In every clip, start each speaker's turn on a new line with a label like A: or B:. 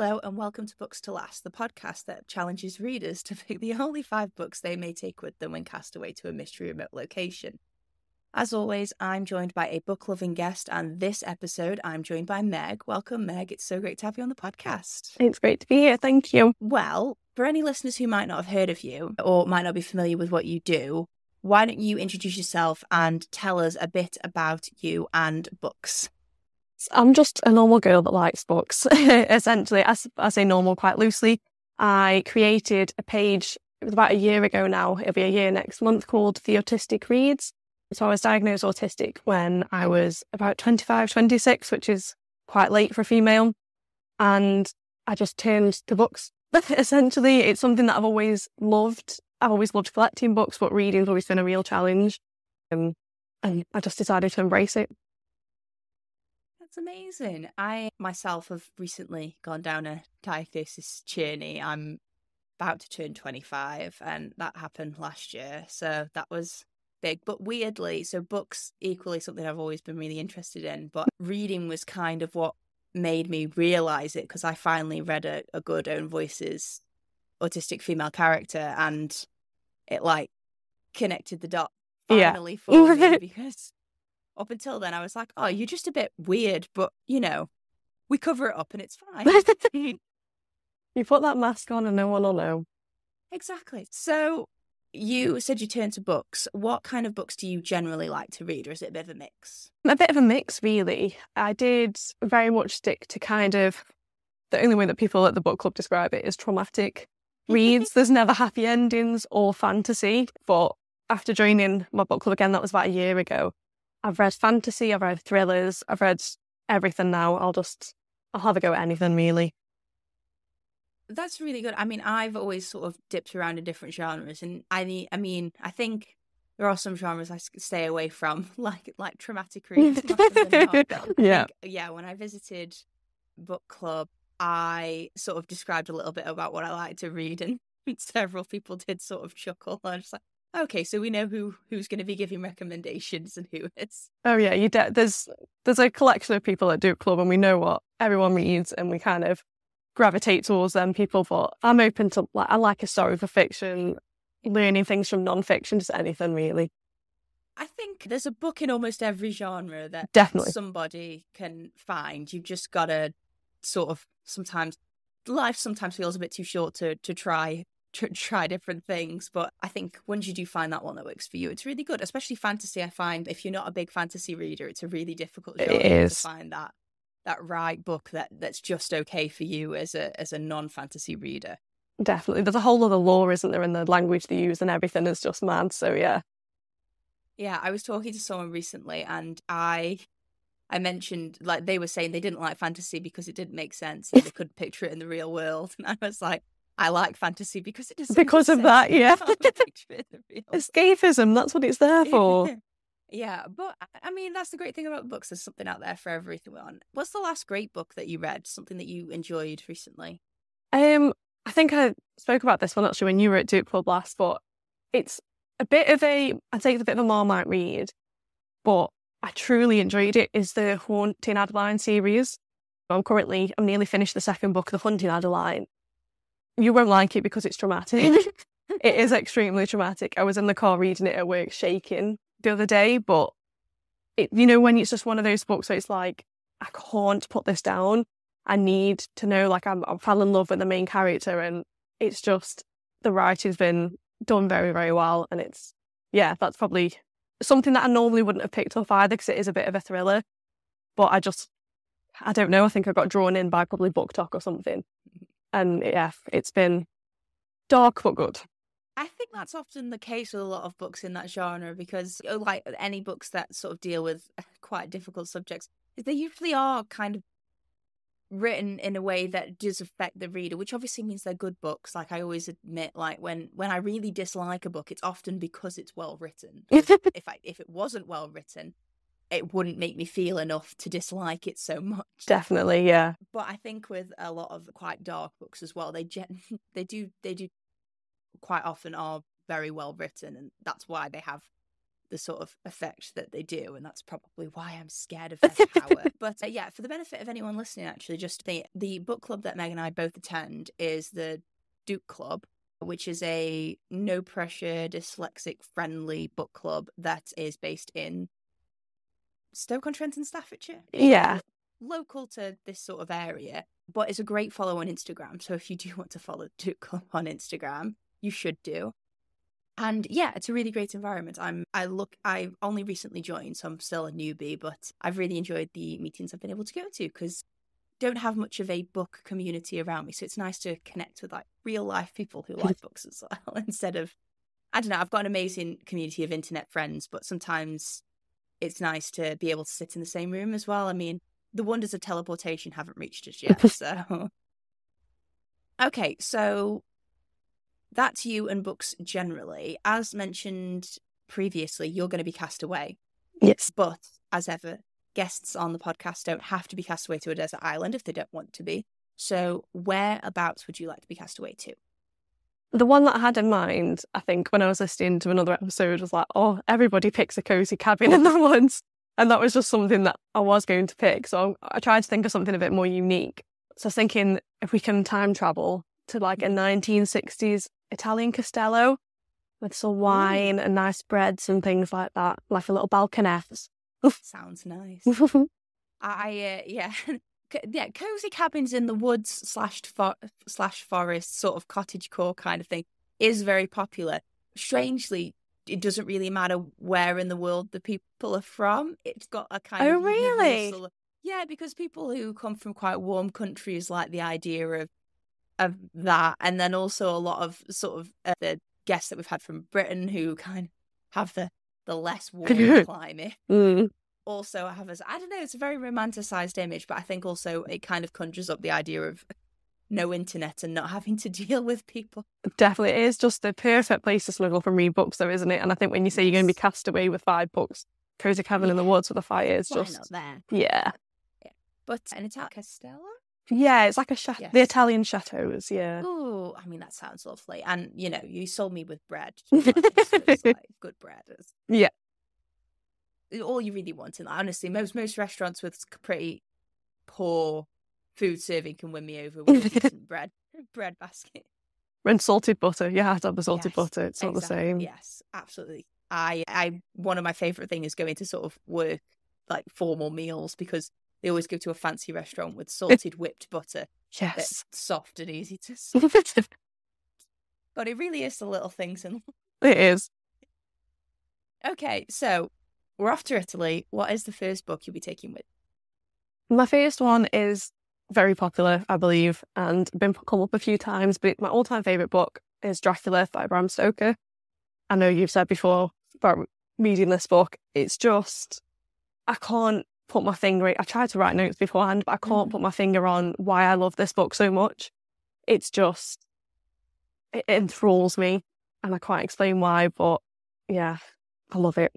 A: Hello and welcome to Books to Last, the podcast that challenges readers to pick the only 5 books they may take with them when cast away to a mystery remote location. As always, I'm joined by a book-loving guest, and this episode I'm joined by Meg. Welcome, Meg. It's so great to have you on the podcast.
B: It's great to be here. Thank you.
A: Well, for any listeners who might not have heard of you or might not be familiar with what you do, why don't you introduce yourself and tell us a bit about you and books?
B: I'm just a normal girl that likes books, essentially. I say normal quite loosely. I created a page, it was about a year ago now, it'll be a year next month, called the Autistic Reads. So I was diagnosed autistic when I was about 25, 26, which is quite late for a female. And I just turned to books. Essentially, it's something that I've always loved. I've always loved collecting books, but reading's always been a real challenge. And I just decided to embrace it.
A: That's amazing. I myself have recently gone down a diagnosis journey. I'm about to turn 25 and that happened last year. So that was big, but weirdly, so books equally something I've always been really interested in, but reading was kind of what made me realise it, because I finally read a good Own Voices autistic female character and it like connected the dot finally for me, because up until then I was like, oh, you're just a bit weird, but you know, we cover it up and it's fine.
B: You put that mask on and no one will know.
A: Exactly. So you said you turned to books. What kind of books do you generally like to read, or is it a bit of a mix?
B: A bit of a mix, really. I did very much stick to kind of the only way that people at the book club describe it is traumatic reads. There's never happy endings or fantasy, but after joining my book club again, that was about a year ago, I've read fantasy, I've read thrillers, I've read everything now. I'll have a go at anything, really.
A: That's really good. I mean, I've always sort of dipped around in different genres, and I think there are some genres I stay away from, like traumatic reads. Yeah, when I visited book club, I sort of described a little bit about what I like to read, and several people did sort of chuckle. I was just like, okay, so we know who's going to be giving recommendations and who is.
B: Oh yeah, there's a collection of people at Duke Club, and we know what everyone reads, and we kind of gravitate towards them people. But I'm open to, I like historical fiction, learning things from non-fiction, just anything really.
A: I think there's a book in almost every genre that
B: definitely
A: somebody can find. You've just got to sort of life sometimes feels a bit too short to try different things, but I think once you do find that one that works for you, it's really good. Especially fantasy, I find if you're not a big fantasy reader, it's a really difficult genre to find that right book that's just okay for you as a non-fantasy reader.
B: Definitely, there's a whole other lore, isn't there, in the language they use, and everything is just mad. So yeah,
A: I was talking to someone recently, and I mentioned, like, they were saying they didn't like fantasy because it didn't make sense and they couldn't picture it in the real world, and I was like, I like fantasy because it doesn't
B: because of that, yeah. Escapism, that's what it's there for.
A: Yeah, but I mean, that's the great thing about books. There's something out there for everyone. What's the last great book that you read? Something that you enjoyed recently?
B: I think I spoke about this one actually when you were at Duke Club last, but it's a bit of I'd say it's a bit of a Marmite read, but I truly enjoyed it, is the Haunting Adeline series. I'm nearly finished the second book, The Haunting Adeline. You won't like it because it's traumatic. It is extremely traumatic. I was in the car reading it at work, shaking the other day, but when it's just one of those books where it's like, I can't put this down. I need to know, like, I'm fell in love with the main character, and it's just, the writing's been done very, very well, and that's probably something that I normally wouldn't have picked up either, because it is a bit of a thriller, but I don't know, I think I got drawn in by probably Book Talk or something, and yeah, it's been dark but good.
A: I think that's often the case with a lot of books in that genre, because like any books that sort of deal with quite difficult subjects, they usually are kind of written in a way that does affect the reader, which obviously means they're good books. Like, I always admit, like, when I really dislike a book, it's often because it's well written. If it wasn't well written, it wouldn't make me feel enough to dislike it so much.
B: Definitely, yeah.
A: But I think with a lot of quite dark books as well, they do quite often are very well written, and that's why they have the sort of effect that they do, and that's probably why I'm scared of their power. But yeah, for the benefit of anyone listening, actually, just the book club that Meg and I both attend is the Duke Club, which is a no pressure, dyslexic friendly book club that is based in Stoke-on-Trent in Staffordshire.
B: Yeah.
A: Local to this sort of area, but it's a great follow on Instagram. So if you do want to follow Duke Club on Instagram, you should do. And yeah, it's a really great environment. I only recently joined, so I'm still a newbie, but I've really enjoyed the meetings I've been able to go to because I don't have much of a book community around me. So it's nice to connect with like real life people who like books as well, instead of, I don't know, I've got an amazing community of internet friends, but sometimes it's nice to be able to sit in the same room as well. I mean, the wonders of teleportation haven't reached us yet, so. Okay, so that's you and books generally. As mentioned previously, you're going to be cast away.
B: Yes.
A: But as ever, guests on the podcast don't have to be cast away to a desert island if they don't want to be. So whereabouts would you like to be cast away to?
B: The one that I had in mind, I think, when I was listening to another episode was like, oh, everybody picks a cozy cabin in the woods. And that was just something that I was going to pick. So I tried to think of something a bit more unique. So I was thinking if we can time travel to like a 1960s Italian castello with some wine and nice breads and things like that, like a little balconette.
A: Sounds nice. Yeah, cozy cabins in the woods / forest, sort of cottagecore kind of thing is very popular. Strangely, it doesn't really matter where in the world the people are from. It's got a kind of
B: really?
A: Yeah, because people who come from quite warm countries like the idea of that, and then also a lot of sort of the guests that we've had from Britain who kind of have the less warm climate. Also have as, I don't know, it's a very romanticized image, but I think also it kind of conjures up the idea of no internet and not having to deal with people.
B: Definitely, it is just the perfect place to snuggle from read books, though, isn't it? And I think when you say you're going to be cast away with 5 books, cozy cabin in the woods with a fire is just
A: not there.
B: Yeah.
A: But an Italian castello?
B: Yeah, it's like a chateau. The Italian chateaus, yeah.
A: Oh, I mean, that sounds lovely. And, you know, you sold me with bread. So it's like good bread.
B: Yeah.
A: All you really want. And honestly, most restaurants with pretty poor food serving can win me over with a decent bread basket.
B: And salted butter. You have to have the salted butter. It's not the same.
A: Yes, absolutely. I one of my favourite things is going to sort of work like formal meals because they always go to a fancy restaurant with salted whipped butter.
B: Yes.
A: That's soft and easy to But it really is the little things. It
B: is.
A: Okay, so we're off to Italy. What is the first book you'll be taking with?
B: My first one is very popular, I believe, and been come up a few times, but my all-time favourite book is Dracula by Bram Stoker. I know you've said before about reading this book, it's just, I can't put my finger, I tried to write notes beforehand, but I can't put my finger on why I love this book so much. It's just, it enthralls me, and I can't explain why, but yeah, I love it.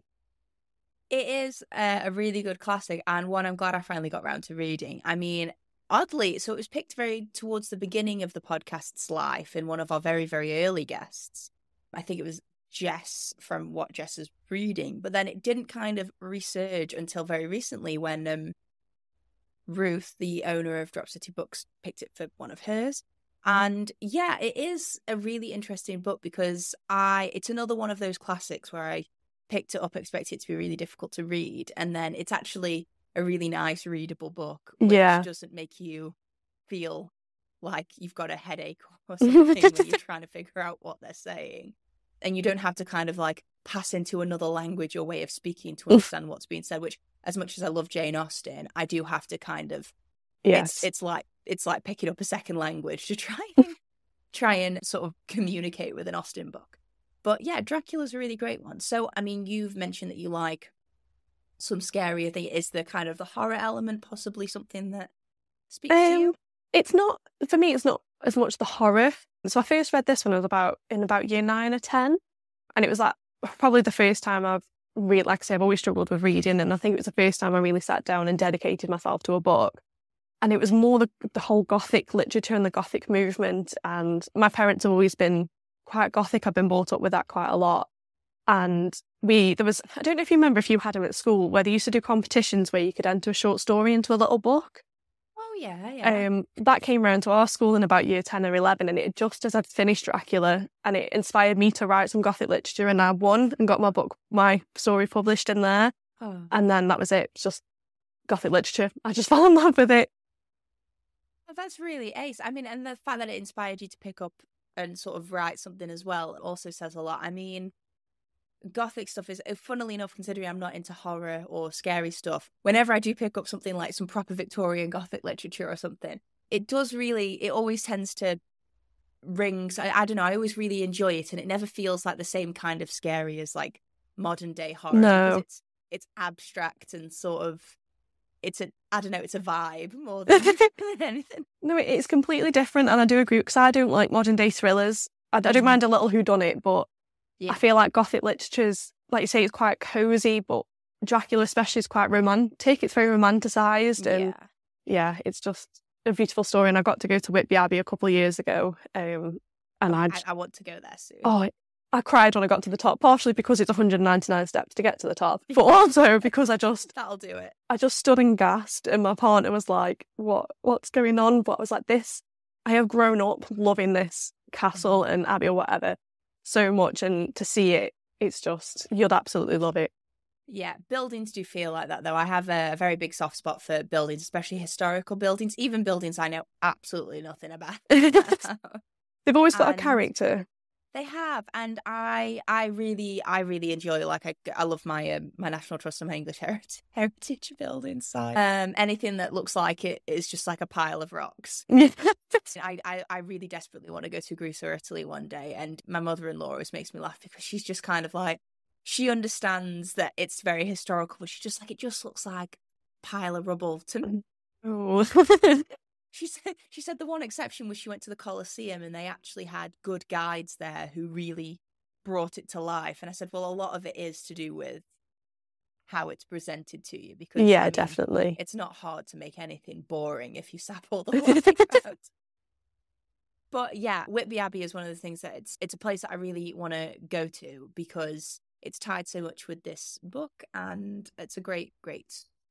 A: It is a really good classic, and one I'm glad I finally got around to reading. I mean, oddly, so it was picked very towards the beginning of the podcast's life in one of our very, very early guests. I think it was Jess from What Jess is Reading, but then it didn't kind of resurge until very recently when Ruth, the owner of Drop City Books, picked it for one of hers. And yeah, it is a really interesting book because it's another one of those classics where I picked it up expecting it to be really difficult to read, and then it's actually a really nice readable book which doesn't make you feel like you've got a headache or something when you're trying to figure out what they're saying, and you don't have to kind of like pass into another language or way of speking to understand what's being said, which, as much as I love Jane Austen, I do have to kind of it's like picking up a second language to try and sort of communicate with an Austen book. But yeah, Dracula's a really great one. So I mean, you've mentioned that you like some scarier thing. Is the kind of the horror element possibly something that speaks to you?
B: It's not, for me, it's not as much the horror. So I first read this when I was in about year 9 or 10. And it was like probably the first time I've really, like I say, I've always struggled with reading. And I think it was the first time I really sat down and dedicated myself to a book. And it was more the whole Gothic literature and the Gothic movement. And my parents have always been quite Gothic. I've been brought up with that quite a lot. And I don't know if you remember if you had them at school, where they used to do competitions where you could enter a short story into a little book.
A: Oh, yeah.
B: That came around to our school in about year 10 or 11, and it just as I'd finished Dracula, and it inspired me to write some Gothic literature, and I won and got my story published in there.
A: Oh.
B: And then that was it. It's just Gothic literature. I just fell in love with it.
A: Oh, that's really ace. I mean, and the fact that it inspired you to pick up and sort of write something as well also says a lot. I mean, Gothic stuff is, funnily enough, considering I'm not into horror or scary stuff, whenever I do pick up something like some proper Victorian Gothic literature or something, it always tends to ring. So I don't know, I always really enjoy it, and it never feels like the same kind of scary as like modern day horror.
B: No.
A: Because it's abstract and sort of, it's a vibe more than anything.
B: No, it's completely different, and I do agree, because I don't like modern day thrillers. I don't mind a little whodunit, but I feel like Gothic literature's, like you say, it's quite cosy, but Dracula especially is quite romantic. It's very romanticised, and it's just a beautiful story. And I got to go to Whitby Abbey a couple of years ago, and
A: I want to go there soon.
B: Oh, I cried when I got to the top, partially because it's 199 steps to get to the top, but also because
A: that'll do it.
B: I just stood and gasped, and my partner was like, what's going on? But I was like, I have grown up loving this castle and abbey or whatever so much, and to see it, it's just, you'd absolutely love it.
A: Yeah, buildings do feel like that, though. I have a very big soft spot for buildings, especially historical buildings, even buildings I know absolutely nothing about.
B: They've always got a character.
A: They have, and I really enjoy, like, I love my my National Trust and my English heritage building side. Anything that looks like it is just like a pile of rocks. I really desperately want to go to Greece or Italy one day, and my mother-in-law always makes me laugh because she's just kind of like, she understands that it's very historical, but she's just like, it just looks like a pile of rubble to me.
B: Oh.
A: She said the one exception was she went to the Colosseum and they actually had good guides there who really brought it to life. And I said, well, a lot of it is to do with how it's presented to you, because
B: definitely,
A: it's not hard to make anything boring if you sap all the logic out. But yeah, Whitby Abbey is one of the things that it's a place that I really want to go to because it's tied so much with this book, and it's a great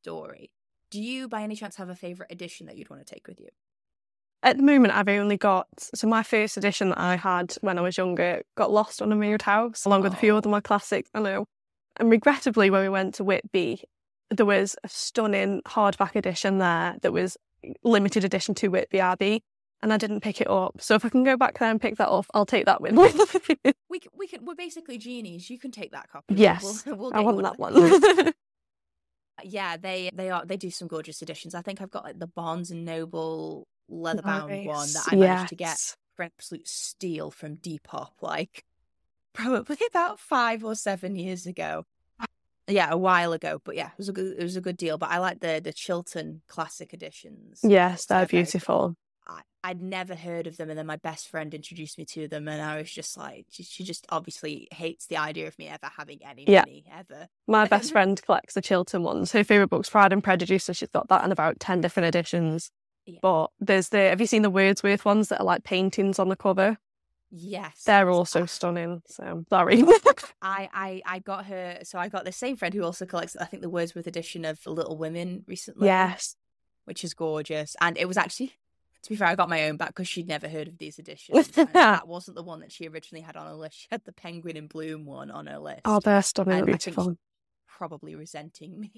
A: story. Do you, by any chance, have a favourite edition that you'd want to take with you?
B: At the moment, I've only got... So my first edition that I had when I was younger got lost on a moved house, along with a few other my classics, I know. And regrettably, when we went to Whitby, there was a stunning hardback edition there that was limited edition to Whitby Abbey, and I didn't pick it up. So if I can go back there and pick that up, I'll take that with me.
A: We're basically genies. You can take that copy.
B: Yes,
A: we'll
B: I want that one.
A: Yeah, they do some gorgeous editions. I think I've got like the Barnes and Noble leather-bound one that I managed to get for absolute steal from Depop, like probably about 5 or 7 years ago. Yeah, a while ago, but yeah, it was a good deal. But I like the Chiltern classic editions.
B: Yes, they're beautiful.
A: I'd never heard of them, and then my best friend introduced me to them, and I was just like, she just obviously hates the idea of me ever having any money, ever.
B: My best friend collects the Chiltern ones. Her favourite book's Pride and Prejudice, so she's got that in about 10 different editions. Yeah. But there's have you seen the Wordsworth ones that are like paintings on the cover?
A: Yes.
B: They're also stunning, so sorry.
A: I got her, so I got the same friend who also collects, I think, the Wordsworth edition of Little Women recently.
B: Yes.
A: Which is gorgeous. And it was actually... To be fair, I got my own back because she'd never heard of these editions. That wasn't the one that she originally had on her list. She had the Penguin in Bloom one on her list.
B: Oh, they're stunning, and beautiful. I think
A: she's probably resenting me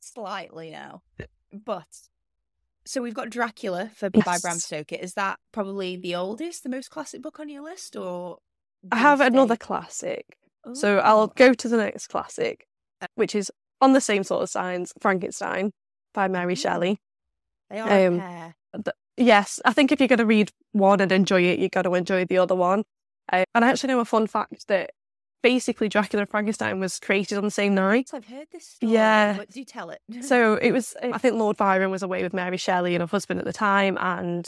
A: slightly now. But so we've got Dracula by Bram Stoker. Is that probably the oldest, the most classic book on your list, or?
B: I have another classic. Ooh. So I'll go to the next classic, which is on the same sort of signs, Frankenstein by Mary Shelley.
A: They are a pair.
B: Yes, I think if you're going to read one and enjoy it, you've got to enjoy the other one. And I actually know a fun fact that basically Dracula and Frankenstein was created on the same night.
A: I've heard this story, but do tell it.
B: So it was, I think Lord Byron was away with Mary Shelley and her husband at the time, and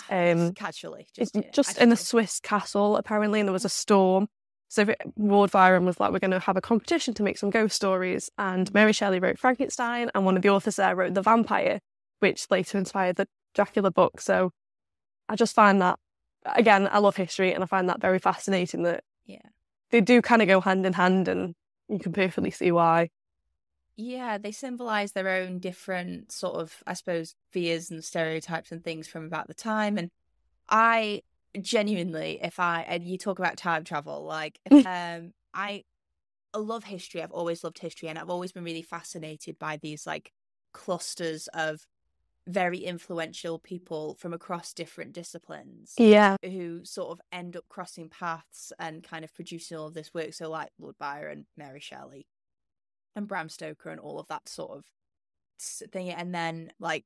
A: casually,
B: just in a Swiss castle apparently, and there was a storm. So Lord Byron was like, we're going to have a competition to make some ghost stories, and Mary Shelley wrote Frankenstein, and one of the authors there wrote The Vampire, which later inspired the Dracula book. So I just find that, again, I love history, and I find that very fascinating that they do kind of go hand in hand, and you can perfectly see why.
A: Yeah, they symbolize their own different sort of, I suppose, fears and stereotypes and things from about the time. And I genuinely, and you talk about time travel, like, I love history. I've always loved history, and I've always been really fascinated by these like clusters of very influential people from across different disciplines
B: Yeah.
A: who sort of end up crossing paths and kind of producing all of this work. So like Lord Byron, Mary Shelley, and Bram Stoker, and all of that sort of thing. And then like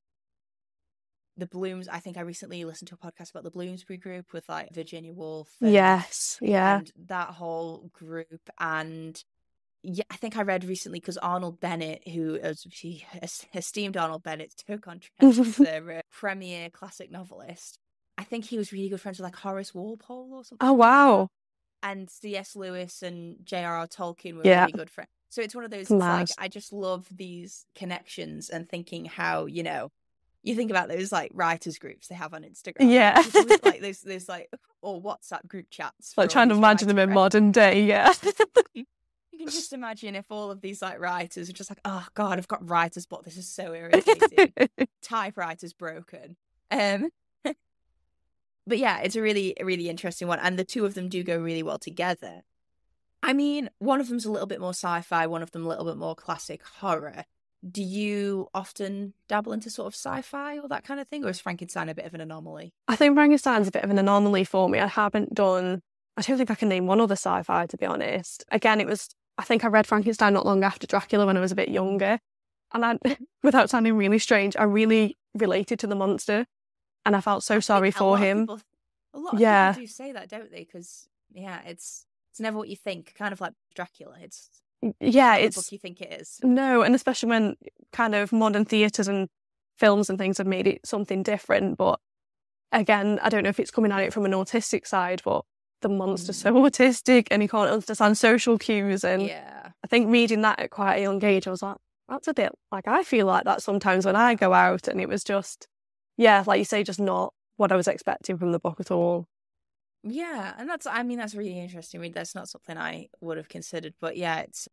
A: the Blooms, I think I recently listened to a podcast about the Bloomsbury group with like Virginia Woolf and that whole group. And yeah, I think I read recently, because Arnold Bennett, who is esteemed Arnold Bennett, took on the premier classic novelist. I think he was really good friends with like Horace Walpole or something.
B: Oh, wow.
A: And C.S. Lewis and J.R.R. Tolkien were really good friends. So it's one of those, it's like, I just love these connections and thinking how, you know, you think about those like writers groups they have on Instagram.
B: Yeah.
A: Like there's like, or WhatsApp group chats.
B: Like trying to imagine them in modern day, yeah.
A: You can just imagine if all of these like writers are just like, oh God, I've got writer's block. This is so irritating. Typewriter's broken. But yeah, it's a really, really interesting one. And the two of them do go really well together. I mean, one of them's a little bit more sci-fi, one of them a little bit more classic horror. Do you often dabble into sort of sci-fi or that kind of thing? Or is Frankenstein a bit of an anomaly?
B: I think Frankenstein's a bit of an anomaly for me. I don't think I can name one other sci-fi, to be honest. Again, I think I read Frankenstein not long after Dracula when I was a bit younger. And without sounding really strange, I really related to the monster. And I felt so sorry for him.
A: A lot of people do say that, don't they? Because, yeah, it's never what you think. Kind of like Dracula. It's the book you think it is.
B: No, and especially when kind of modern theatres and films and things have made it something different. But again, I don't know if it's coming at it from an autistic side, but the monster's so autistic and he can't understand social cues. And I think reading that at quite a young age, I was like, that's a bit like, I feel like that sometimes when I go out, and it was just, like you say, just not what I was expecting from the book at all.
A: Yeah, and that's really interesting. I mean, that's not something I would have considered, but yeah, it's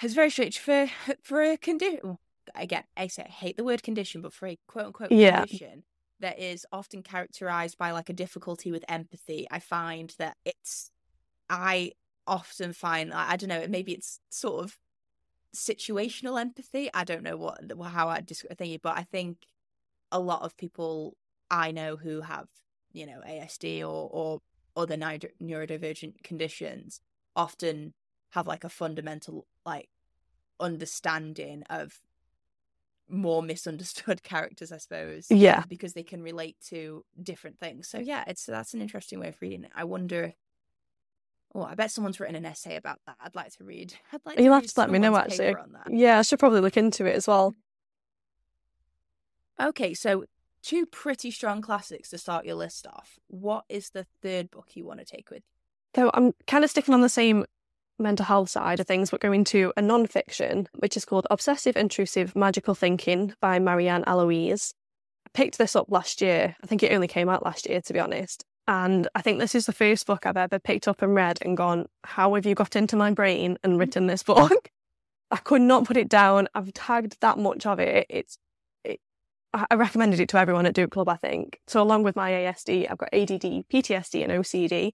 A: very strange for a condition. Again, I hate the word condition, but for a quote unquote condition that is often characterized by like a difficulty with empathy, I find that I often find, I don't know, maybe it's sort of situational empathy. I don't know how I describe it, but I think a lot of people I know who have, you know, ASD or other neurodivergent conditions often have like a fundamental like understanding of more misunderstood characters, I suppose.
B: Yeah.
A: Because they can relate to different things. So yeah, that's an interesting way of reading it. I wonder. Oh, I bet someone's written an essay about that. I'd like to read.
B: You'll have to let me know, actually. Yeah, I should probably look into it as well.
A: Okay, so 2 pretty strong classics to start your list off. What is the third book you want to take with you?
B: So I'm kind of sticking on the same mental health side of things, but going to a non-fiction, which is called Obsessive Intrusive Magical Thinking by Marianne Eloise. I picked this up last year. I think it only came out last year, to be honest. And I think this is the first book I've ever picked up and read and gone, how have you got into my brain and written this book? I could not put it down. I've tagged that much of it. I recommended it to everyone at Duke Club, I think. So along with my ASD, I've got ADD, PTSD and OCD.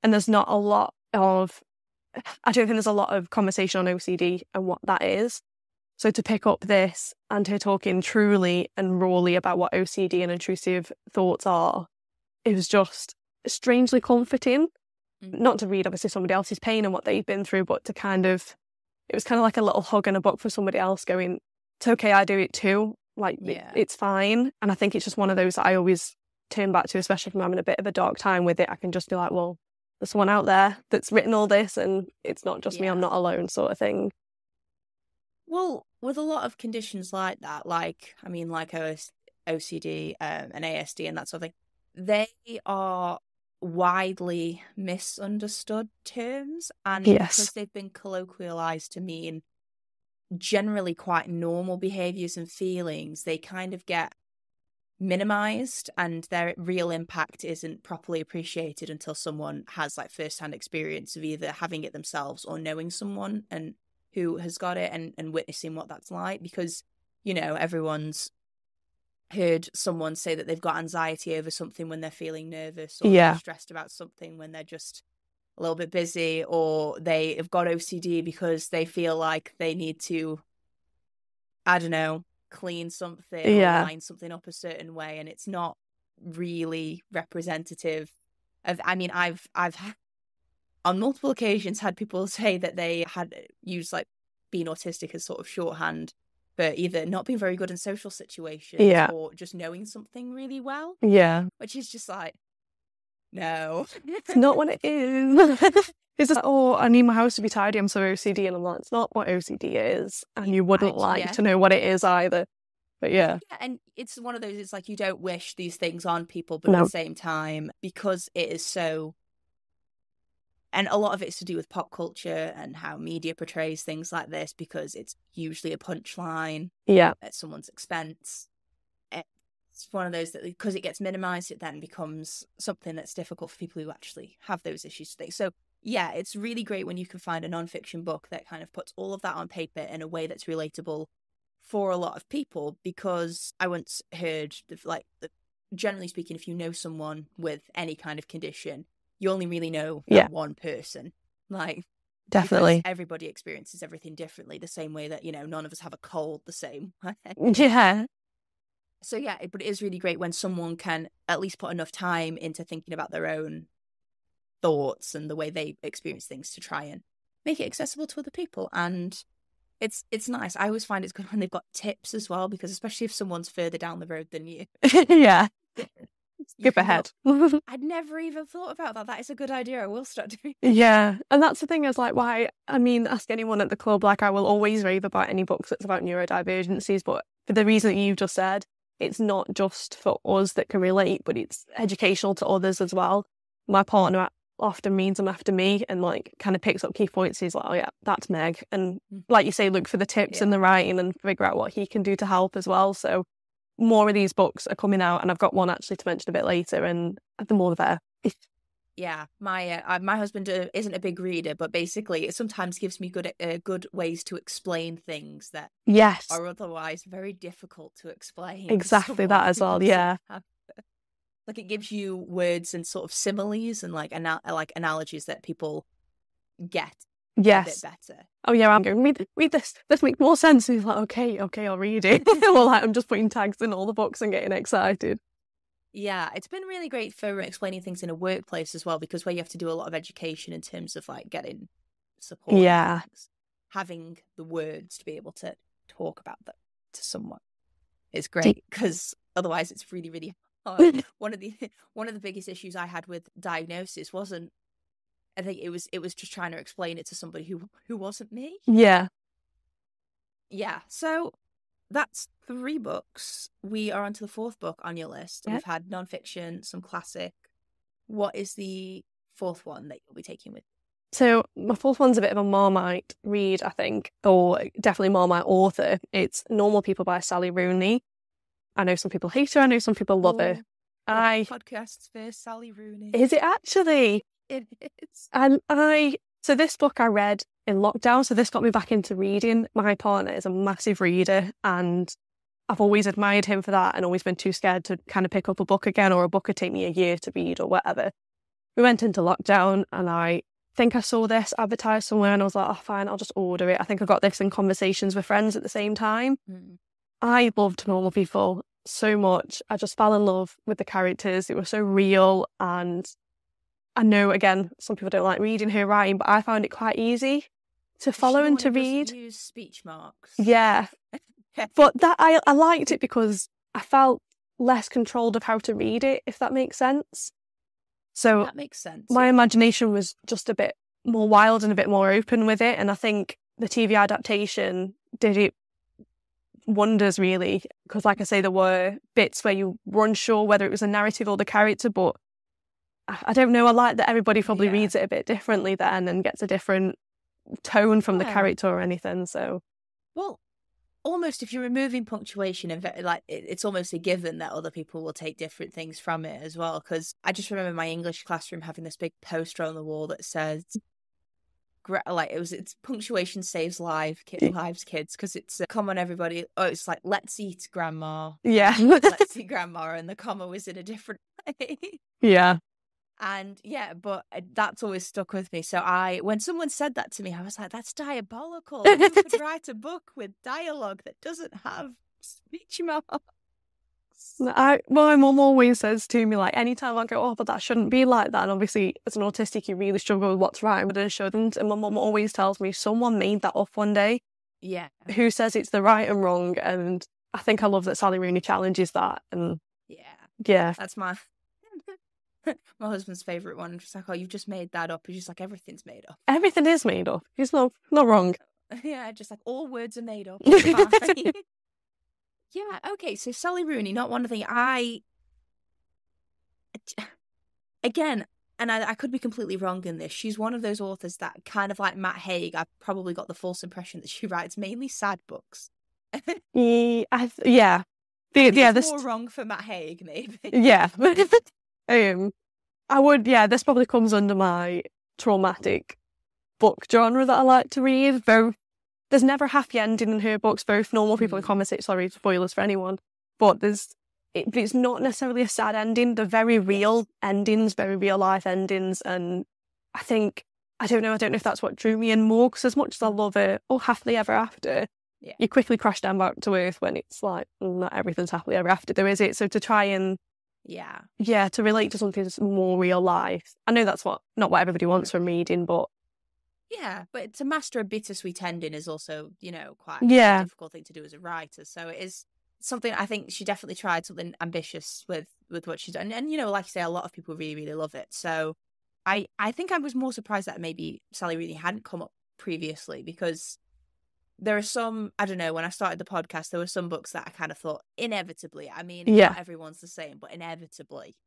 B: And there's not a lot of, I don't think there's a lot of conversation on OCD and what that is. So to pick up this and her talking truly and rawly about what OCD and intrusive thoughts are, it was just strangely comforting. Not to read, obviously, somebody else's pain and what they've been through, but to it was kind of like a little hug in a book for somebody else going, it's okay, I do it too. Like, it's fine. And I think it's just one of those that I always turn back to, especially if I'm having a bit of a dark time with it. I can just be like, well, there's someone out there that's written all this and it's not just me, I'm not alone, sort of thing.
A: Well, with a lot of conditions like that, like OCD and ASD and that sort of thing, they are widely misunderstood terms. And because they've been colloquialized to mean generally quite normal behaviors and feelings, they kind of get minimized, and their real impact isn't properly appreciated until someone has like first-hand experience of either having it themselves or knowing someone and who has got it, and witnessing what that's like. Because, you know, everyone's heard someone say that they've got anxiety over something when they're feeling nervous, or they're stressed about something when they're just a little bit busy, or they have got OCD because they feel like they need to, I don't know, clean something or line something up a certain way, and it's not really representative of, I mean, I've on multiple occasions had people say that they had used like being autistic as sort of shorthand for either not being very good in social situations or just knowing something really well.
B: Yeah.
A: Which is just like, no.
B: It's not what it is. It's just, oh, I need my house to be tidy, I'm so OCD. And I'm like, it's not what OCD is. And you wouldn't to know what it is either. But yeah,
A: and it's one of those, it's like you don't wish these things on people, but at the same time, because it is so, and a lot of it's to do with pop culture and how media portrays things like this, because it's usually a punchline at someone's expense. It's one of those that, because it gets minimized, it then becomes something that's difficult for people who actually have those issues today. So yeah, it's really great when you can find a nonfiction book that kind of puts all of that on paper in a way that's relatable for a lot of people. Because I once heard, generally speaking, if you know someone with any kind of condition, you only really know that one person. Like,
B: definitely.
A: Everybody experiences everything differently, the same way that, you know, none of us have a cold the same way.
B: Yeah.
A: So yeah, but it is really great when someone can at least put enough time into thinking about their own thoughts and the way they experience things to try and make it accessible to other people. And it's nice. I always find it's good when they've got tips as well, because especially if someone's further down the road than you.
B: Yeah. Skip ahead.
A: I'd never even thought about that. That is a good idea. I will start doing it.
B: Yeah. And that's the thing, is like, why, I mean, ask anyone at the club, like I will always rave about any books that's about neurodivergencies, but for the reason that you've just said, it's not just for us that can relate, but it's educational to others as well. My partner often reads them after me and like kind of picks up key points. He's like, oh yeah, that's Meg. And like you say, look for the tips in the writing and figure out what he can do to help as well. So more of these books are coming out, and I've got one actually to mention a bit later, and the more the better.
A: Yeah, my husband isn't a big reader, but basically it sometimes gives me good ways to explain things that are otherwise very difficult to explain.
B: Exactly that as well. Yeah,
A: like it gives you words and sort of similes and like analogies that people get a bit better.
B: Oh yeah, I'm going, read this. This makes more sense. And he's like, okay, I'll read it. Well, like, I'm just putting tags in all the books and getting excited.
A: Yeah, it's been really great for explaining things in a workplace as well, because where you have to do a lot of education in terms of like getting support.
B: Yeah.
A: Having the words to be able to talk about that to someone is great, because otherwise it's really, really hard. One of the biggest issues I had with diagnosis wasn't, I think it was just trying to explain it to somebody who wasn't me.
B: Yeah.
A: Yeah. So that's 3 books. We are on to the 4th book on your list. We've had nonfiction, some classic. What is the 4th one that you'll be taking with?
B: So my 4th one's a bit of a Marmite read, I think, or definitely Marmite author. It's Normal People by Sally Rooney. I know some people hate her. I know some people love her.
A: Podcasts for Sally Rooney.
B: Is it actually?
A: It is.
B: And so this book I read in lockdown, so this got me back into reading. My partner is a massive reader, and I've always admired him for that and always been too scared to kind of pick up a book again, or a book would take me a year to read or whatever. We went into lockdown and I think I saw this advertised somewhere and I was like, oh fine, I'll just order it. I think I got this in Conversations with Friends at the same time. I loved Normal People so much. I just fell in love with the characters. It was so real, and I know, again, some people don't like reading her writing, but I found it quite easy to follow and to read.
A: Use speech marks.
B: Yeah. But that I liked it because I felt less controlled of how to read it, if that makes sense. So
A: that makes sense.
B: My imagination was just a bit more wild and a bit more open with it. And I think the TV adaptation did it wonders, really. Because like I say, there were bits where you were unsure whether it was a narrative or the character, but I don't know. I like that everybody probably reads it a bit differently then and gets a different tone from the character or anything. So,
A: well, almost if you're removing punctuation and like it's almost a given that other people will take different things from it as well. Because I just remember my English classroom having this big poster on the wall that says, like it's punctuation saves lives, kids, because it's a comma on everybody. Oh, it's like let's eat grandma.
B: Yeah.
A: Let's eat grandma, and the comma was in a different way.
B: Yeah.
A: And yeah, but that's always stuck with me. So when someone said that to me, I was like, that's diabolical. Who could write a book with dialogue that doesn't have speech marks?
B: My mum always says to me, like, anytime I go, oh, but that shouldn't be like that. And obviously, as an autistic, you really struggle with what's right and what shouldn't. And my mum always tells me someone made that up one day.
A: Yeah.
B: Who says it's the right and wrong. And I think I love that Sally Rooney challenges that. And yeah.
A: That's my husband's favourite one. Just like, oh, you've just made that up. He's just like, everything's made up.
B: Everything is made up. He's not wrong.
A: Yeah, just like all words are made up. Yeah, okay, so Sally Rooney, not one of the again, and I could be completely wrong in this, she's one of those authors that kind of like Matt Haig, I've probably got the false impression that she writes mainly sad books.
B: Yeah.
A: This more wrong for Matt Haig, maybe.
B: Yeah. I would, this probably comes under my traumatic book genre that I like to read. Though there's never a happy ending in her books. Both normal people in comments, sorry, spoilers for anyone, but it's not necessarily a sad ending. They're very real endings, very real life endings. And I don't know if that's what drew me in more, because as much as I love it, happily ever after, you quickly crash down back to earth when it's like, not everything's happily ever after, though, is it? So to try and to relate to something that's more real life. I know that's not what everybody wants from reading, but
A: yeah, but to master a bittersweet ending is also, quite a difficult thing to do as a writer. So it is something, I think she definitely tried something ambitious with what she's done. And, like you say, a lot of people really, really love it. So I think I was more surprised that maybe Sally Rooney hadn't come up previously, because there are some, I don't know, when I started the podcast, there were some books that I kind of thought inevitably, I mean, not everyone's the same, but inevitably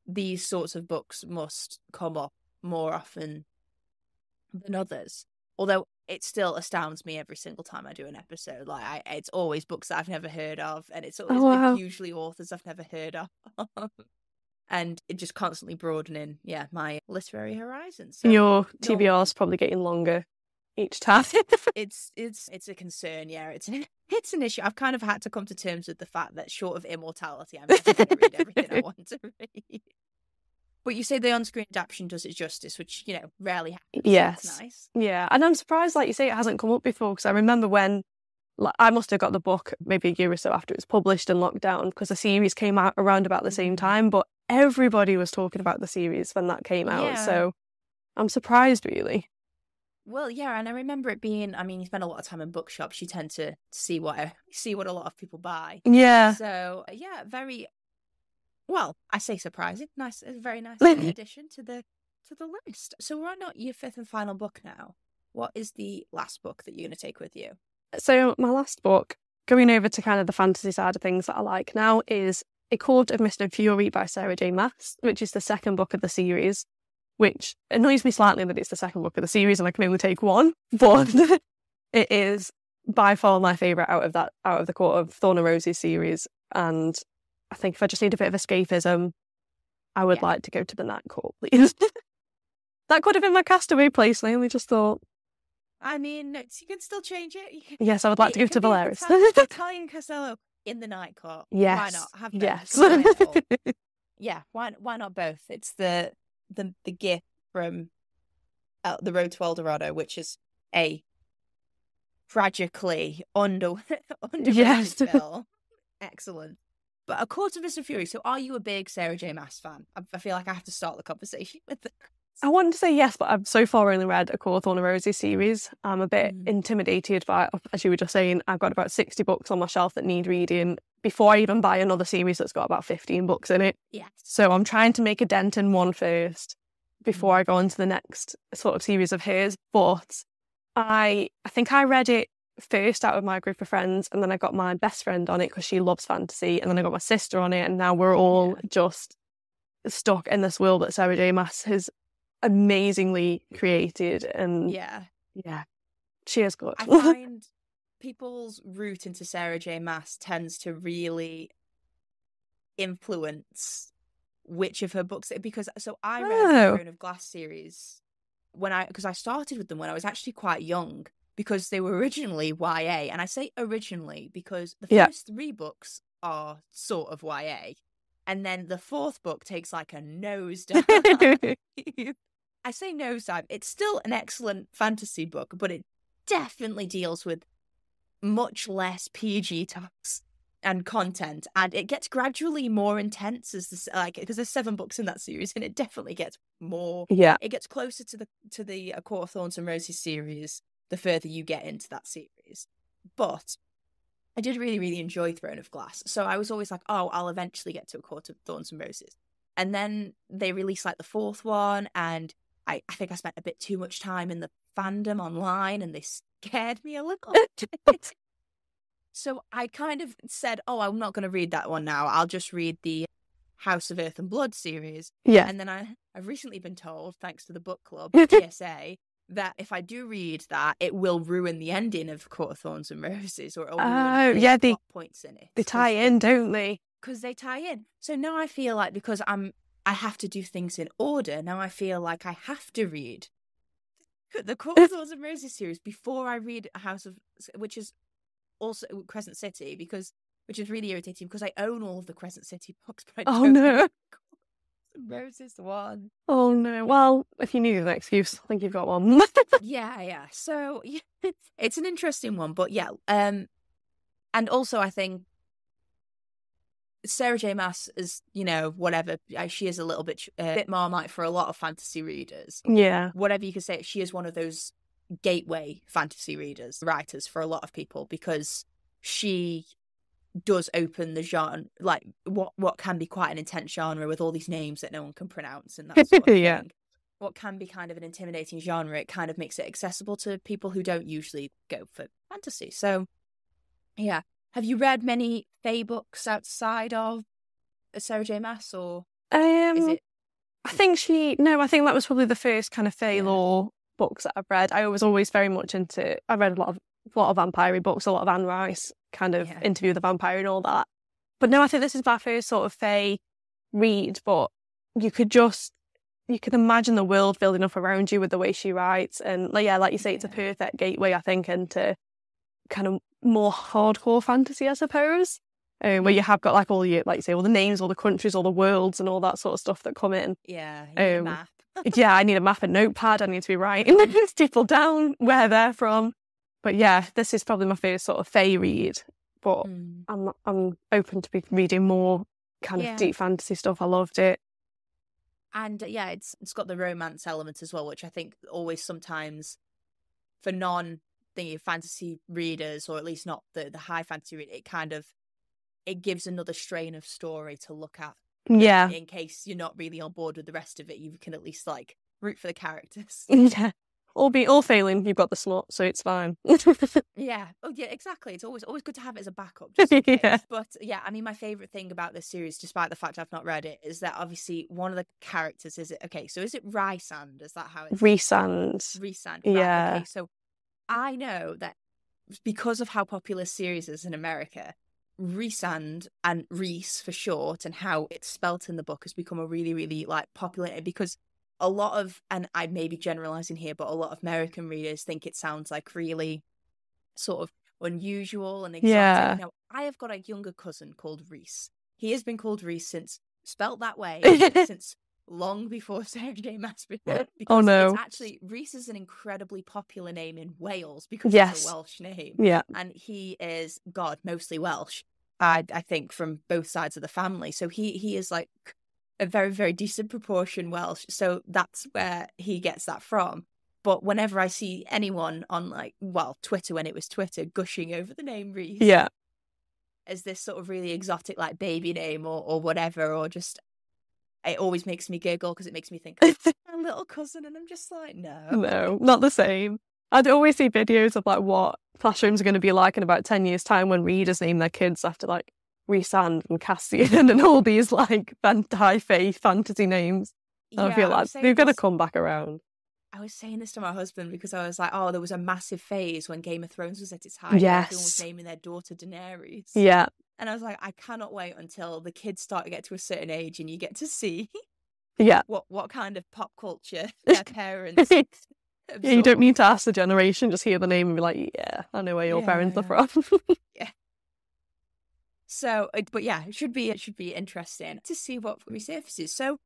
A: these sorts of books must come up more often than others. Although it still astounds me every single time I do an episode. Like it's always books that I've never heard of, and it's always usually authors I've never heard of. And it just constantly broadening, my literary horizons. So,
B: your TBR's probably getting longer each time.
A: it's a concern. Yeah, it's an issue. I've kind of had to come to terms with the fact that short of immortality, I'm never going to read everything I want to read. But you say the on-screen adaptation does it justice, which, rarely happens.
B: Yes.
A: It's nice.
B: Yeah, and I'm surprised, like you say, it hasn't come up before, because I remember when, I must have got the book maybe a year or so after it was published in lockdown, because the series came out around about the same time, but everybody was talking about the series when that came out, so I'm surprised, really.
A: Well, yeah, and I remember it being, I mean, you spend a lot of time in bookshops, you tend to see what a lot of people buy.
B: Yeah.
A: So, very... Well, I say surprising. Nice, a very nice addition to the list. So we're on your fifth and final book now. What is the last book that you're going to take with you?
B: So my last book, going over to kind of the fantasy side of things that I like now, is A Court of Mist and Fury by Sarah J. Maas, which is the second book of the series, which annoys me slightly that it's the second book of the series and I can only take one, but it is by far my favourite out of the Court of Thorn and Roses series. And I think if I just need a bit of escapism, I would like to go to the Night Court, please. That could have been my Castaway place, and I only just thought...
A: I mean, you can still change it.
B: Yes, I would like to go to Valeris.
A: Italian Castello in the Night Court.
B: Yes.
A: Why not? Have both.
B: Yes.
A: Yeah, why not both? It's the gift from The Road to El Dorado, which is a tragically underrated film. Excellent. But A Court of Mist and Fury, so are you a big Sarah J. Maas fan? I feel like I have to start the conversation with that.
B: I want to say yes, but I've so far only read A Court of Thorn and Roses series. I'm a bit intimidated by, as you were just saying, I've got about 60 books on my shelf that need reading before I even buy another series that's got about 15 books in it.
A: Yes.
B: So I'm trying to make a dent in one first before I go on to the next sort of series of hers. But I think I read it first out of my group of friends, and then I got my best friend on it because she loves fantasy, and then I got my sister on it, and now we're all just stuck in this world that Sarah J. Maas has amazingly created. And yeah, she is good.
A: people's route into Sarah J. Maas tends to really influence which of her books, because I read the Throne of Glass series because I started with them when I was actually quite young, because they were originally YA, and I say originally because the first 3 books are sort of YA, and then the 4th book takes like a nosedive. I say nosedive, it's still an excellent fantasy book, but it definitely deals with much less PG talks and content, and it gets gradually more intense as this, because there's 7 books in that series, and it definitely gets more. It gets closer to the A Court of Thorns and Roses series the further you get into that series. But I did really, really enjoy Throne of Glass, so I was always like, oh, I'll eventually get to A Court of Thorns and Roses. And then they released like the 4th one, and I think I spent a bit too much time in the fandom online, and they scared me a little bit. So I kind of said, oh, I'm not going to read that one now. I'll just read the House of Earth and Blood series.
B: Yeah.
A: And then I've recently been told, thanks to the book club, PSA, that if I do read that, it will ruin the ending of Court of Thorns and Roses, or it'll ruin the plot points in it.
B: They tie in, don't they?
A: Because they tie in. So now I feel like, because I have to do things in order, now I feel like I have to read the Court of Thorns and Roses series before I read which is also Crescent City, which is really irritating, because I own all of the Crescent City books, but I don't own Roses one.
B: Oh no. Well, if you needed an excuse, I think you've got one.
A: Yeah. So it's an interesting one, but yeah. And also I think Sarah J. Maas is, whatever, she is a little bit Marmite for a lot of fantasy readers.
B: Yeah.
A: Whatever you could say, she is one of those gateway fantasy writers for a lot of people, because she does open the genre, like what can be quite an intense genre with all these names that no one can pronounce and that sort of thing. What can be kind of an intimidating genre, it kind of makes it accessible to people who don't usually go for fantasy. So yeah. Have you read many fae books outside of Sarah J. Maas, or is it?
B: I think that was probably the first kind of fae lore books that I've read. I was always very much into. I read a lot of vampire books, a lot of Anne Rice kind of Interview with the Vampire and all that. But no, I think this is my first sort of fae read. But you could imagine the world building up around you with the way she writes, and like you say, it's a perfect gateway, I think, into kind of more hardcore fantasy, I suppose, where you have got like all your, like you say, all the names, all the countries, all the worlds, and all that sort of stuff that come in.
A: Yeah, you need a map.
B: Yeah, I need a map and notepad. I need to be writing people down where they're from. But yeah, this is probably my first sort of fae read. But I'm open to be reading more kind of deep fantasy stuff. I loved it.
A: And it's got the romance element as well, which I think always sometimes for fantasy readers, or at least not the high fantasy reader, it gives another strain of story to look at.
B: Yeah.
A: In case you're not really on board with the rest of it, you can at least like root for the characters.
B: Yeah. All failing, you've got the slot, so it's fine.
A: Yeah. Oh yeah, exactly. It's always good to have it as a backup. Just in case. But yeah, I mean, my favourite thing about this series, despite the fact I've not read it, is that obviously one of the characters is it Rysand? Is that how it's
B: Rysand?
A: Rysand.
B: Yeah.
A: Okay, so I know that because of how popular series is in America, Rysand, and Rhys for short, and how it's spelt in the book, has become a really, really like popular, because a lot of, and I may be generalizing here, but a lot of American readers think it sounds like really sort of unusual and exotic.
B: Yeah.
A: Now, I have got a younger cousin called Rhys. He has been called Rhys spelt that way since long before Sarah J. Maas, because it's actually, Rhys is an incredibly popular name in Wales because it's a Welsh name.
B: Yeah.
A: And he is, mostly Welsh, I think, from both sides of the family. So he is like a very, very decent proportion Welsh. So that's where he gets that from. But whenever I see anyone on Twitter, when it was Twitter, gushing over the name Rhys as this sort of really exotic like baby name or whatever, or just, it always makes me giggle because it makes me think of my little cousin, and I'm just like, no,
B: not the same. I'd always see videos of like what classrooms are going to be like in about 10 years' time when readers name their kids after like Rhysand and Cassian and all these like high faith fantasy names. I feel like they've got to come back around.
A: I was saying this to my husband because I was like, oh, there was a massive phase when Game of Thrones was at its height.
B: Yes.
A: Everyone was naming their daughter Daenerys.
B: Yeah.
A: And I was like, I cannot wait until the kids start to get to a certain age and you get to see what kind of pop culture their parents
B: Yeah, you don't need to ask the generation, just hear the name and be like, yeah, I know where your parents are from.
A: Yeah. So, but yeah, it should be interesting to see what resurfaces. So,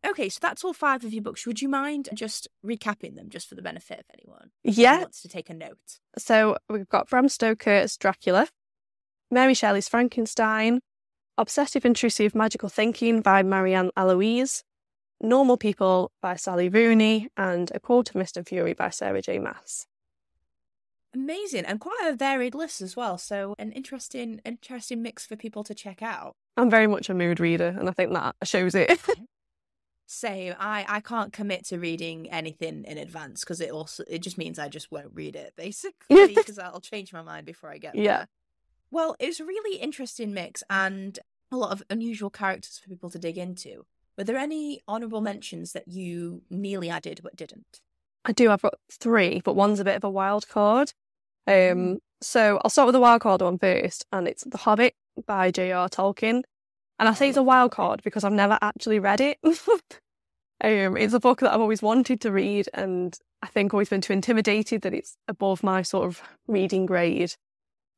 A: okay, so that's all 5 of your books. Would you mind just recapping them just for the benefit of anyone who wants to take a note?
B: So we've got Bram Stoker's Dracula, Mary Shelley's Frankenstein, Obsessive Intrusive Magical Thinking by Marianne Eloise, Normal People by Sally Rooney, and A Court of Mist and Fury by Sarah J. Maas.
A: Amazing, and quite a varied list as well. So an interesting mix for people to check out.
B: I'm very much a mood reader, and I think that shows it.
A: Same. I can't commit to reading anything in advance because it just means I just won't read it, basically, because I'll change my mind before I get there. Well, it was a really interesting mix and a lot of unusual characters for people to dig into. Were there any honourable mentions that you nearly added but didn't?
B: I do. I've got 3, but one's a bit of a wild card. So I'll start with the wild card one first, and it's The Hobbit by J.R. Tolkien. And I say it's a wild card because I've never actually read it. It's a book that I've always wanted to read, and I think always been too intimidated that it's above my sort of reading grade.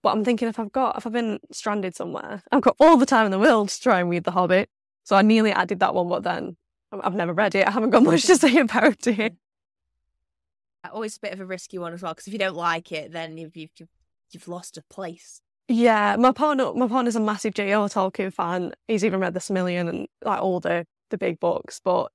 B: But I'm thinking if I've been stranded somewhere, I've got all the time in the world to try and read The Hobbit. So I nearly added that one, but then I've never read it. I haven't got much to say about it.
A: Always a bit of a risky one as well, because if you don't like it, then you've lost a place.
B: Yeah, my partner's a massive J.R. Tolkien fan. He's even read The Silmarillion and like all the big books. But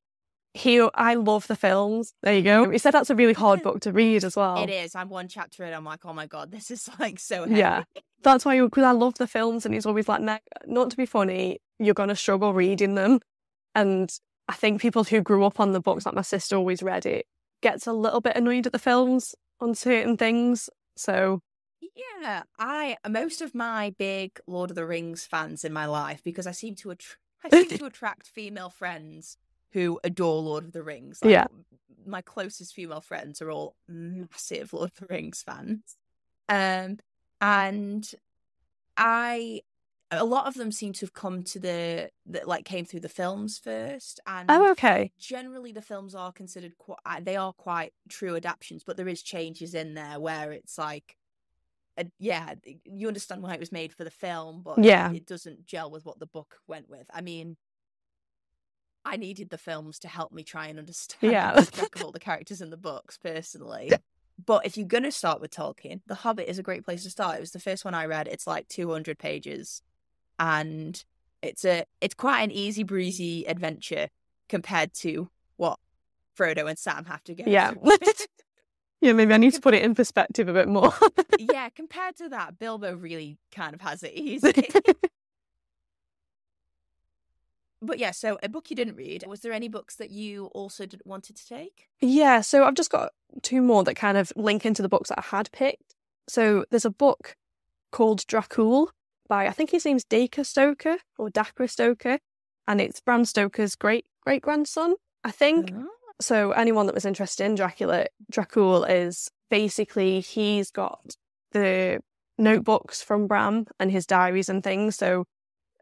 B: I love the films. There you go. He said that's a really hard book to read as well.
A: It is. I'm one chapter in. I'm like, oh my god, this is like so heavy.
B: Yeah, that's why, because I love the films, and he's always like, not to be funny, you're gonna struggle reading them. And I think people who grew up on the books, like my sister always read it, gets a little bit annoyed at the films on certain things. So
A: yeah, most of my big Lord of the Rings fans in my life, because I seem to attract female friends who adore Lord of the Rings. Like, my closest female friends are all massive Lord of the Rings fans, and a lot of them seem to have come to came through the films first. And generally the films are considered quite true adaptations, but there is changes in there where it's like, you understand why it was made for the film, but it doesn't gel with what the book went with. I mean, I needed the films to help me try and understand all the characters in the books personally. But if you're going to start with Tolkien, The Hobbit is a great place to start. It was the first one I read. It's like 200 pages. And it's quite an easy breezy adventure compared to what Frodo and Sam have to go through.
B: Yeah, maybe I need to put it in perspective a bit more.
A: Yeah, compared to that, Bilbo really kind of has it easy. But yeah, so a book you didn't read. Was there any books that you also wanted to take?
B: Yeah, so I've just got 2 more that kind of link into the books that I had picked. So there's a book called Dracula by, I think his name's Dacre Stoker, and it's Bram Stoker's great-grandson, I think. Oh. So anyone that was interested in Dracula is basically, he's got the notebooks from Bram and his diaries and things. So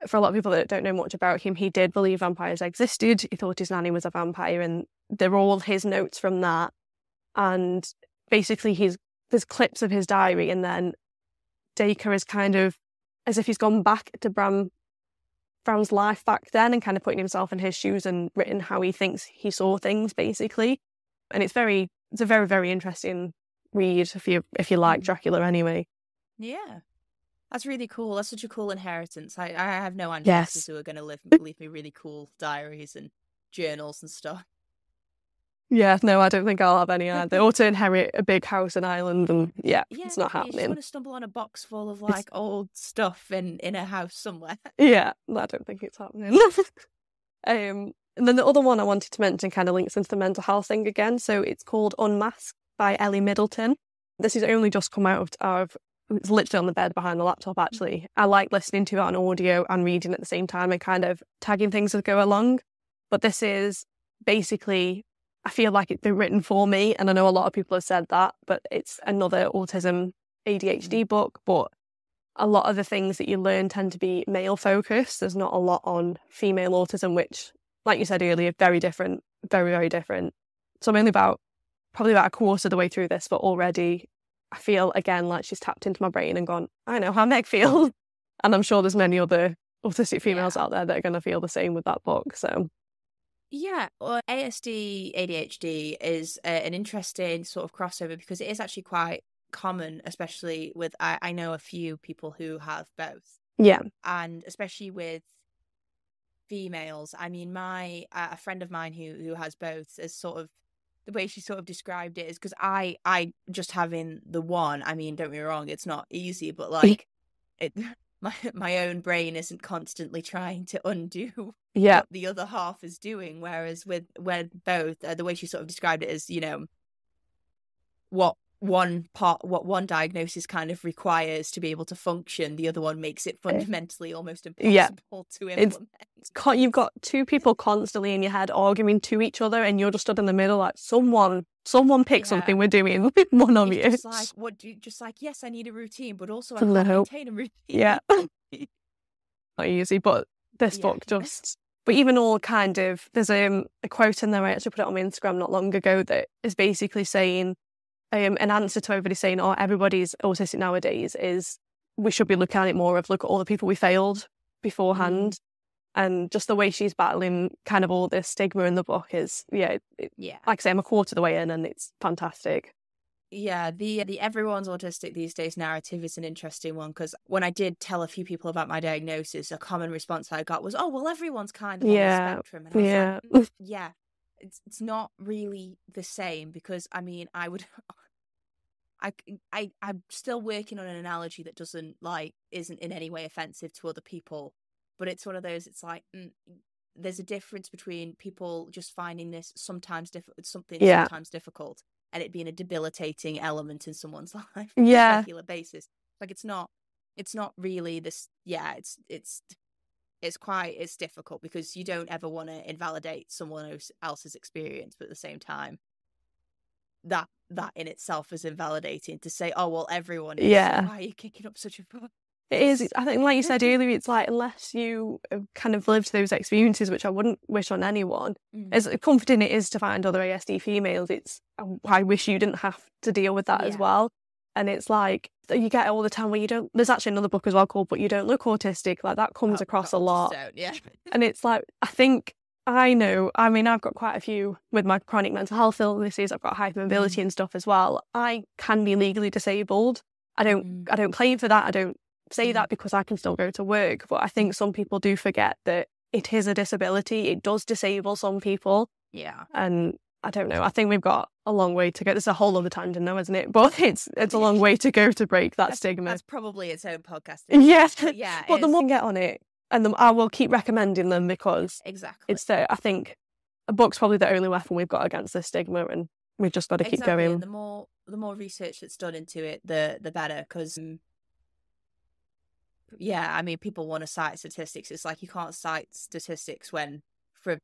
B: for a lot of people that don't know much about him, he did believe vampires existed. He thought his nanny was a vampire, and they're all his notes from that. And basically there's clips of his diary, and then Dacre is kind of as if he's gone back to Bram's life back then and kind of putting himself in his shoes and written how he thinks he saw things, basically. And it's a very, very interesting read if you like Dracula anyway.
A: Yeah. That's really cool. That's such a cool inheritance. I have no ancestors who are going to leave me really cool diaries and journals and stuff.
B: Yeah, no, I don't think I'll have any either. Or to inherit a big house in Ireland, and it's not happening. You just want to stumble on a box full of old stuff in a house somewhere. Yeah, I don't think it's happening. And then the other one I wanted to mention kind of links into the mental health thing again. So it's called Unmasked by Ellie Middleton. This has only just come out of it's literally on the bed behind the laptop, actually. I like listening to it on audio and reading at the same time and kind of tagging things as go along. But this is basically I feel like it's been written for me, and I know a lot of people have said that, but it's another autism ADHD book, but a lot of the things that you learn tend to be male focused. There's not a lot on female autism, which, like you said earlier, very different, very, very different. So I'm only probably about a quarter of the way through this, but already I feel again like she's tapped into my brain and gone, I know how Meg feels. And I'm sure there's many other autistic females out there that are going to feel the same with that book. So
A: yeah, well, ASD, ADHD is an interesting sort of crossover because it is actually quite common, especially with, I know a few people who have both.
B: Yeah.
A: And especially with females. I mean, a friend of mine who has both is sort of, the way she sort of described it is because I just having the one, I mean, don't get me wrong, it's not easy, but like my own brain isn't constantly trying to undo what the other half is doing. Whereas with both, the way she sort of described it is, you know, what one diagnosis kind of requires to be able to function, the other one makes it fundamentally almost impossible to implement.
B: You've got two people constantly in your head arguing to each other, and you're just stood in the middle like, someone pick something, we're doing one of you.
A: Just like, yes, I need a routine, but also I can't maintain a routine.
B: Yeah. Not easy, but this book just... But even all kind of... There's a quote in there, I actually put it on my Instagram not long ago, that is basically saying... an answer to everybody saying, oh, everybody's autistic nowadays, is we should be looking at it more of, look at all the people we failed beforehand. And just the way she's battling kind of all this stigma in the book is, like I say, I'm a quarter of the way in and it's fantastic.
A: Yeah, the everyone's autistic these days narrative is an interesting one, because when I did tell a few people about my diagnosis, a common response I got was, oh, well, everyone's kind of on the spectrum. And I was like, it's not really the same, because I mean, I'm still working on an analogy that isn't in any way offensive to other people, but it's one of those, it's like, there's a difference between people just finding this sometimes sometimes difficult, and it being a debilitating element in someone's life on a regular basis. Like, it's not really this. Yeah, it's difficult, because you don't ever want to invalidate someone else's experience, but at the same time, that in itself is invalidating to say, oh, well, everyone is. So why are you kicking up such a fuss?
B: It is. I think, like you said earlier, it's like, unless you kind of lived those experiences, which I wouldn't wish on anyone, as comforting it is to find other ASD females, I wish you didn't have to deal with that as well. And it's like, you get it all the time where there's actually another book as well called But You Don't Look Autistic. Like, that comes across a lot. And it's like, I know, I mean, I've got quite a few with my chronic mental health illnesses. I've got hypermobility and stuff as well. I can be legally disabled. I don't claim for that. I don't say that, because I can still go to work. But I think some people do forget that it is a disability. It does disable some people. Yeah. And I don't know. I think we've got a long way to go. There's a whole other tangent now, isn't it? But it's a long way to go to break that stigma.
A: That's probably its own podcast.
B: Yeah. But the more I get on it, and I will keep recommending them, because it's I think a book's probably the only weapon we've got against this stigma, and we've just got to keep going.
A: And the more research that's done into it, the better. Because I mean, people want to cite statistics. It's like, you can't cite statistics when for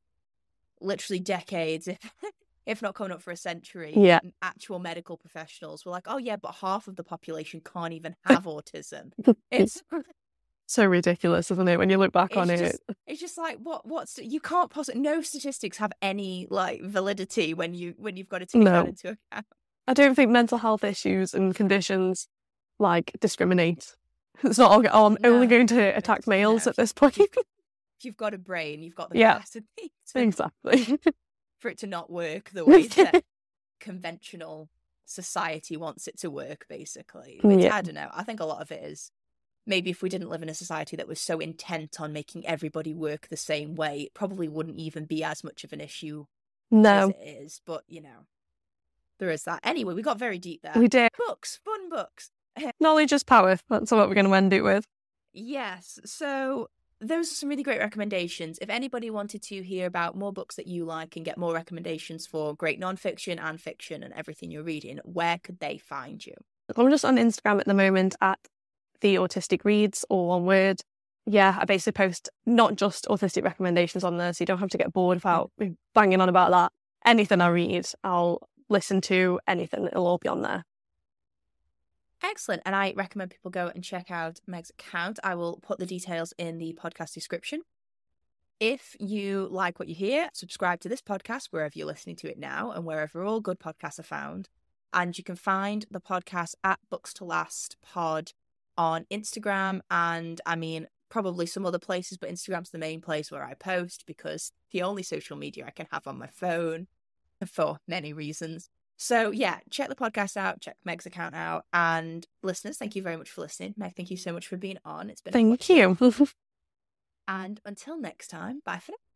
A: literally decades, if not coming up for a century, actual medical professionals were like, oh yeah, but half of the population can't even have autism. It's
B: so ridiculous, isn't it, when you look back on it?
A: It's just like, you can't possibly, no statistics have any like validity when you've got to take that into account.
B: I don't think mental health issues and conditions like discriminate. It's not all, I'm only going to attack males at this point.
A: If you've got a brain, you've got the capacity
B: exactly
A: for it to not work the way that conventional society wants it to work, basically. I don't know. I think a lot of it is, maybe if we didn't live in a society that was so intent on making everybody work the same way, it probably wouldn't even be as much of an issue as it is. But, there is that. Anyway, we got very deep there.
B: We did.
A: Books, fun books.
B: Knowledge is power. That's what we're going to end it with.
A: Yes. So those are some really great recommendations. If anybody wanted to hear about more books that you like and get more recommendations for great non-fiction and fiction and everything you're reading, where could they find you?
B: I'm just on Instagram at the moment at the Autistic Reads, all one word. Yeah, I basically post not just autistic recommendations on there, so you don't have to get bored about banging on about that. anything I read, I'll listen to anything. It'll all be on there.
A: Excellent. And I recommend people go and check out Meg's account. I will put the details in the podcast description. If you like what you hear, subscribe to this podcast wherever you're listening to it now and wherever all good podcasts are found. And you can find the podcast at Books to Last Pod on Instagram and, I mean, probably some other places, but Instagram's the main place where I post because the only social media I can have on my phone for many reasons. So yeah, check the podcast out, check Meg's account out, and listeners, thank you very much for listening. Meg, thank you so much for being on. It's been
B: Thank you.
A: And until next time, bye for now.